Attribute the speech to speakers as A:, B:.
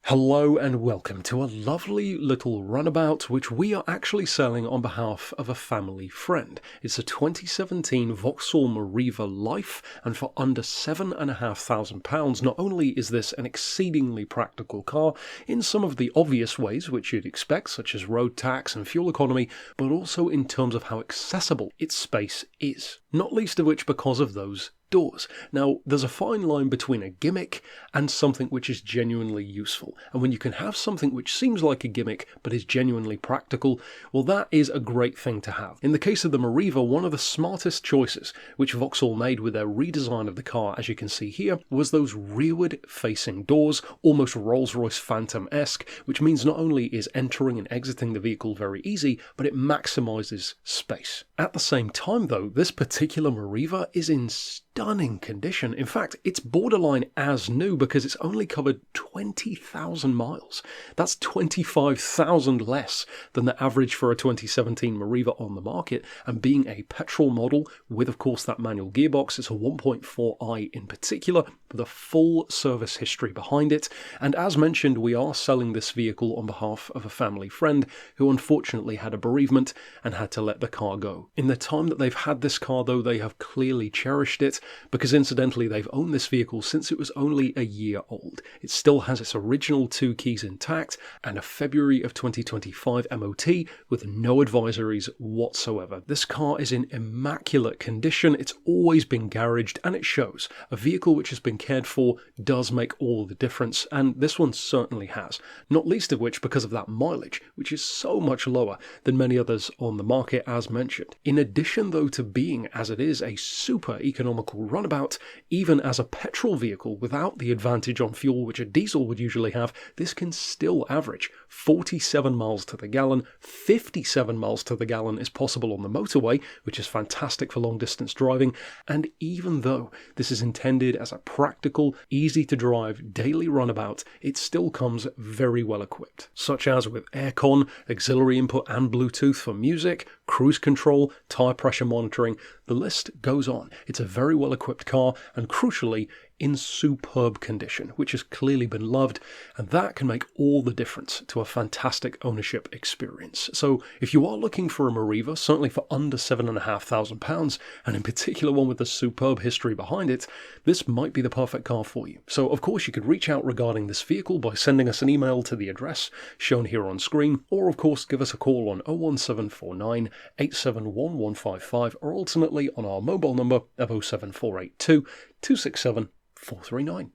A: Hello and welcome to a lovely little runabout which we are actually selling on behalf of a family friend. It's a 2017 Vauxhall Meriva Life, and for under £7,500 not only is this an exceedingly practical car in some of the obvious ways which you'd expect, such as road tax and fuel economy, but also in terms of how accessible its space is, not least of which because of those doors. Now, there's a fine line between a gimmick and something which is genuinely useful, and when you can have something which seems like a gimmick but is genuinely practical, well, that is a great thing to have. In the case of the Meriva, one of the smartest choices which Vauxhall made with their redesign of the car, as you can see here, was those rearward facing doors, almost Rolls-Royce Phantom-esque, which means not only is entering and exiting the vehicle very easy, but it maximizes space. At the same time though, this particular Meriva is in stunning condition. In fact, it's borderline as new because it's only covered 20,000 miles. That's 25,000 less than the average for a 2017 Meriva on the market, and being a petrol model with, of course, that manual gearbox, it's a 1.4i in particular, with a full service history behind it. And as mentioned, we are selling this vehicle on behalf of a family friend who unfortunately had a bereavement and had to let the car go. In the time that they've had this car though, they have clearly cherished it, because incidentally they've owned this vehicle since it was only a year old. It still has its original 2 keys intact and a February of 2025 MOT with no advisories whatsoever. This car is in immaculate condition. It's always been garaged and it shows. A vehicle which has been cared for does make all the difference, and this one certainly has. Not least of which because of that mileage, which is so much lower than many others on the market as mentioned. In addition though to being, as it is, a super economical runabout, even as a petrol vehicle without the advantage on fuel which a diesel would usually have, this can still average 47 miles to the gallon. 57 miles to the gallon is possible on the motorway, which is fantastic for long distance driving. And even though this is intended as a practical, easy to drive daily runabout, it still comes very well equipped, such as with aircon, auxiliary input and Bluetooth for music, cruise control, tyre pressure monitoring. The list goes on. It's a very well equipped car, and crucially in superb condition, which has clearly been loved, and that can make all the difference to a fantastic ownership experience. So if you are looking for a Meriva, certainly for under £7,500, and in particular one with a superb history behind it, this might be the perfect car for you. So of course you could reach out regarding this vehicle by sending us an email to the address shown here on screen, or of course give us a call on 01749 871155, or alternately on our mobile number of 07482 267 439.